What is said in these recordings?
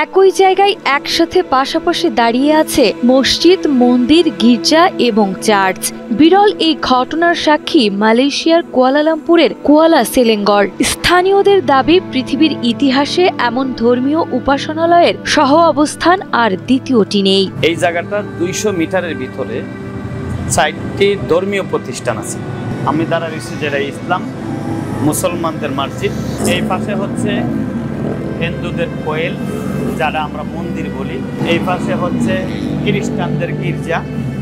একই জায়গায় একসাথে পাশাপাশি দাঁড়িয়ে আছে মসজিদ, মন্দির, গির্জা এবং চার্চ। বিরল এই ঘটনার সাক্ষী মালয়েশিয়ার কুয়ালালামপুরের কুয়ালা সেলেঙ্গর। স্থানীয়দের দাবি, পৃথিবীর ইতিহাসে এমন ধর্মীয় উপাসনালয়ের সহ অবস্থান আর দ্বিতীয়টি নেই। এই জায়গাটা 200 মিটারের ভিতরে 4টি ধর্মীয় প্রতিষ্ঠান আছে। আমি দ্বারা রয়েছি যেটা ইসলাম, মুসলমানদের মসজিদ, এই পাশে হচ্ছে হিন্দুদের কোয়েল যারা আমরা মন্দির বলি, এই পাশে হচ্ছে খ্রিস্টানদের গির্জা,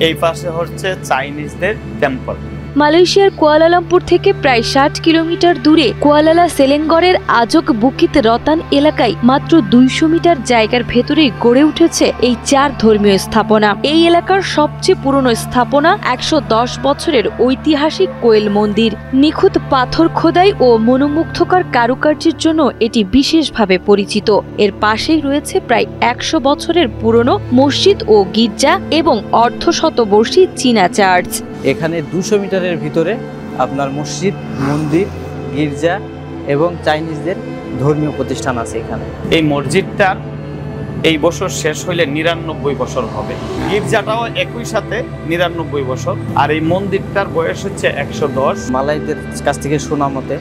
এই পাশে হচ্ছে চাইনিজদের টেম্পল। মালয়েশিয়ার কুয়ালালামপুর থেকে প্রায় 60 কিলোমিটার দূরে কুয়ালালা সেলেঙ্গরের আজক বুকিত রতান এলাকায় মাত্র 200 মিটার জায়গার ভেতরে গড়ে উঠেছে এই 4 ধর্মীয় স্থাপনা। এই এলাকার সবচেয়ে পুরনো স্থাপনা 110 বছরের ঐতিহাসিক কোয়েল মন্দির। নিখুঁত পাথর খোদাই ও মনোমুগ্ধকর কারুকার্যের জন্য এটি বিশেষভাবে পরিচিত। এর পাশেই রয়েছে প্রায় 100 বছরের পুরনো মসজিদ ও গির্জা এবং অর্ধশতবর্ষী চীনা চার্চ। এখানে 200 মিটারের ভিতরে আপনার মসজিদ, মন্দির, গির্জা এবং চাইনিজদের ধর্মীয় প্রতিষ্ঠান আছে এখানে। এই মসজিদটার এই বছর শেষ হইলে 99 বছর হবে, গির্জাটাও একই সাথে 99 বছর, আর এই মন্দিরটার বয়স হচ্ছে 110। মালাইদের কাছ থেকে শোনা মতে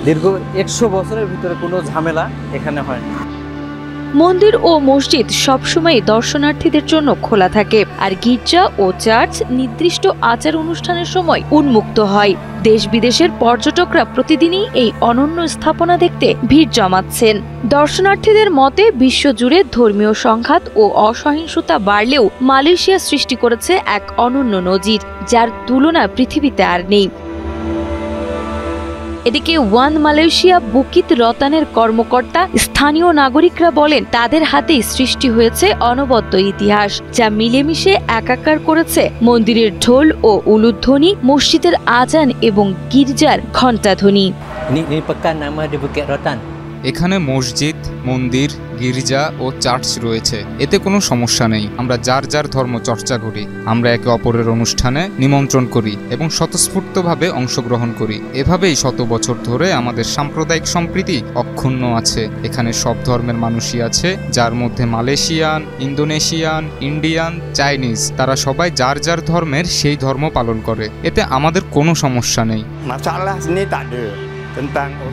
দীর্ঘ 100 বছরের ভিতরে কোনো ঝামেলা এখানে হয় না। মন্দির ও মসজিদ সবসময় দর্শনার্থীদের জন্য খোলা থাকে, আর গির্জা ও চার্চ নির্দিষ্ট আচার অনুষ্ঠানের সময় উন্মুক্ত হয়। দেশ বিদেশের পর্যটকরা প্রতিদিনই এই অনন্য স্থাপনা দেখতে ভিড় জমাচ্ছেন। দর্শনার্থীদের মতে বিশ্বজুড়ে ধর্মীয় সংঘাত ও অসহিংসতা বাড়লেও মালয়েশিয়া সৃষ্টি করেছে এক অনন্য নজির, যার তুলনা পৃথিবীতে আর নেই। এদিকে ওয়ান মালয়েশিয়া বুকিত রতানের কর্মকর্তা স্থানীয় নাগরিকরা বলেন, তাদের হাতেই সৃষ্টি হয়েছে অনবদ্য ইতিহাস, যা মিলেমিশে একাকার করেছে মন্দিরের ঢোল ও উলুধ্বনি, মসজিদের আজান এবং গির্জার ঘণ্টাধ্বনি। এখানে মসজিদ, মন্দির, গির্জা ও চার্চ রয়েছে, এতে কোনো সমস্যা নেই। আমরা যার যার ধর্ম চর্চা করি, আমরা একে অপরের অনুষ্ঠানে নিমন্ত্রণ করি এবং স্বতঃস্ফূর্তভাবে অংশগ্রহণ করি। এভাবেই শত বছর ধরে আমাদের সাম্প্রদায়িক সম্প্রীতি অক্ষুণ্ণ আছে। এখানে সব ধর্মের মানুষই আছে, যার মধ্যে মালয়েশিয়ান, ইন্দোনেশিয়ান, ইন্ডিয়ান, চাইনিজ, তারা সবাই যার যার ধর্মের সেই ধর্ম পালন করে। এতে আমাদের কোনো সমস্যা নেই।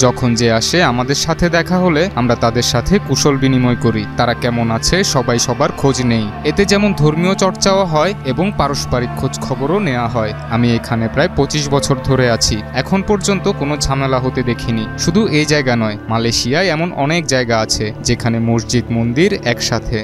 যখন যে আসে আমাদের সাথে দেখা হলে আমরা তাদের সাথে কুশল বিনিময় করি, তারা কেমন আছে সবাই সবার খোঁজ নেই। এতে যেমন ধর্মীয় চর্চাও হয় এবং পারস্পরিক খোঁজ খবরও নেওয়া হয়। আমি এখানে প্রায় 25 বছর ধরে আছি, এখন পর্যন্ত কোনো ঝামেলা হতে দেখিনি। শুধু এই জায়গা নয়, মালয়েশিয়ায় এমন অনেক জায়গা আছে যেখানে মসজিদ, মন্দির একসাথে।